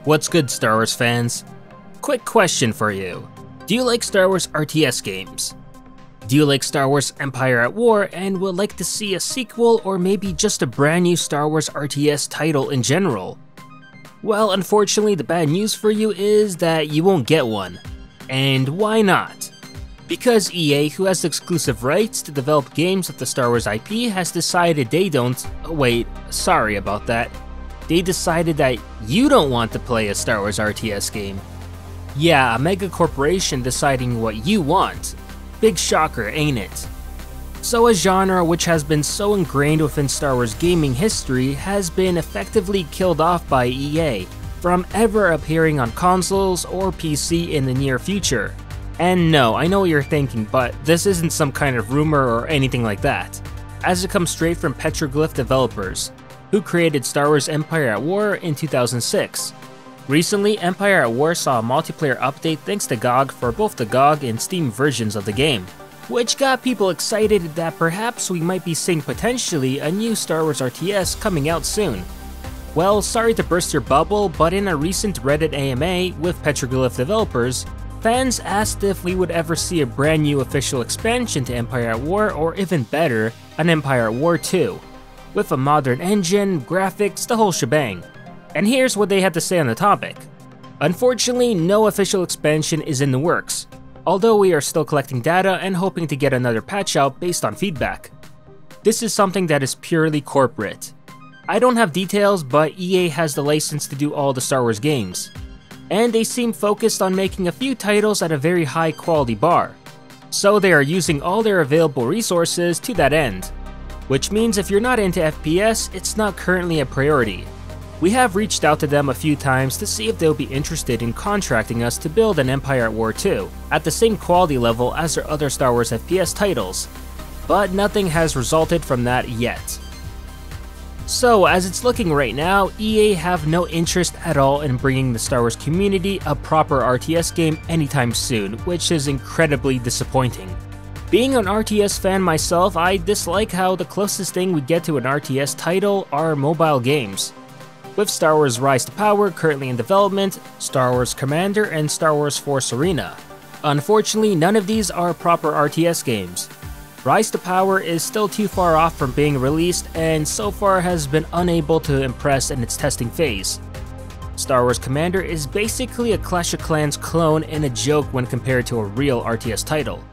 What's good, Star Wars fans? Quick question for you. Do you like Star Wars RTS games? Do you like Star Wars Empire at War and would like to see a sequel or maybe just a brand new Star Wars RTS title in general? Well, unfortunately, the bad news for you is that you won't get one. And why not? Because EA, who has exclusive rights to develop games of the Star Wars IP, has decided they don't— wait, sorry about that. They decided that you don't want to play a Star Wars RTS game. Yeah, a mega corporation deciding what you want. Big shocker, ain't it? So a genre which has been so ingrained within Star Wars gaming history has been effectively killed off by EA, from ever appearing on consoles or PC in the near future. And no, I know what you're thinking, but this isn't some kind of rumor or anything like that, as it comes straight from Petroglyph developers, who created Star Wars Empire at War in 2006. Recently, Empire at War saw a multiplayer update thanks to GOG for both the GOG and Steam versions of the game, which got people excited that perhaps we might be seeing potentially a new Star Wars RTS coming out soon. Well, sorry to burst your bubble, but in a recent Reddit AMA with Petroglyph developers, fans asked if we would ever see a brand new official expansion to Empire at War, or even better, an Empire at War 2. With a modern engine, graphics, the whole shebang. And here's what they had to say on the topic. Unfortunately, no official expansion is in the works, although we are still collecting data and hoping to get another patch out based on feedback. This is something that is purely corporate. I don't have details, but EA has the license to do all the Star Wars games, and they seem focused on making a few titles at a very high quality bar, so they are using all their available resources to that end. Which means if you're not into FPS, it's not currently a priority. We have reached out to them a few times to see if they'll be interested in contracting us to build an Empire at War 2 at the same quality level as their other Star Wars FPS titles, but nothing has resulted from that yet. So as it's looking right now, EA have no interest at all in bringing the Star Wars community a proper RTS game anytime soon, which is incredibly disappointing. Being an RTS fan myself, I dislike how the closest thing we get to an RTS title are mobile games. With Star Wars Rise to Power currently in development, Star Wars Commander, and Star Wars Force Arena. Unfortunately, none of these are proper RTS games. Rise to Power is still too far off from being released and so far has been unable to impress in its testing phase. Star Wars Commander is basically a Clash of Clans clone and a joke when compared to a real RTS title.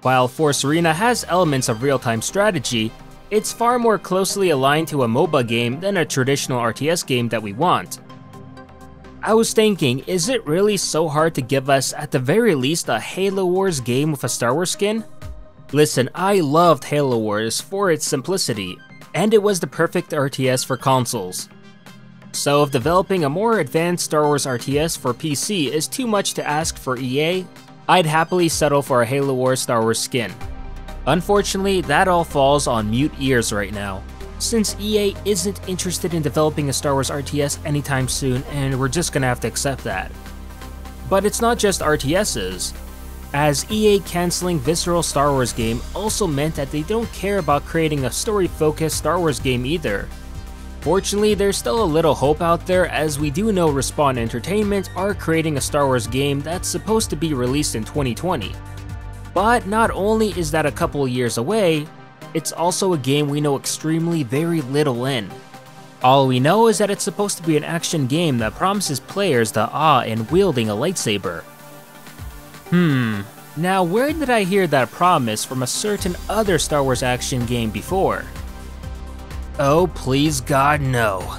While Force Arena has elements of real-time strategy, it's far more closely aligned to a MOBA game than a traditional RTS game that we want. I was thinking, is it really so hard to give us at the very least a Halo Wars game with a Star Wars skin? Listen, I loved Halo Wars for its simplicity, and it was the perfect RTS for consoles. So if developing a more advanced Star Wars RTS for PC is too much to ask for EA, I'd happily settle for a Halo Wars Star Wars skin. Unfortunately, that all falls on mute ears right now, since EA isn't interested in developing a Star Wars RTS anytime soon, and we're just gonna have to accept that. But it's not just RTSs, as EA canceling Visceral Star Wars game also meant that they don't care about creating a story-focused Star Wars game either. Fortunately, there's still a little hope out there, as we do know Respawn Entertainment are creating a Star Wars game that's supposed to be released in 2020. But not only is that a couple years away, it's also a game we know extremely very little in. All we know is that it's supposed to be an action game that promises players the awe in wielding a lightsaber. Now where did I hear that promise from a certain other Star Wars action game before? Oh please God, no.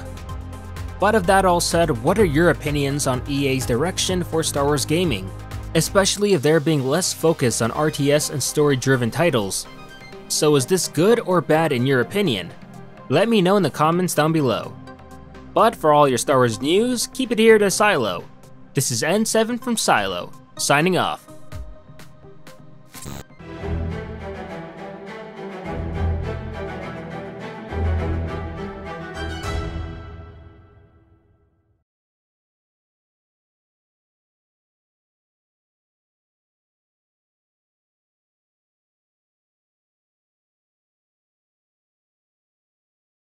But of that all said, what are your opinions on EA's direction for Star Wars gaming? Especially if they're being less focused on RTS and story-driven titles. So is this good or bad in your opinion? Let me know in the comments down below. But for all your Star Wars news, keep it here to Silo. This is N7 from Silo, signing off.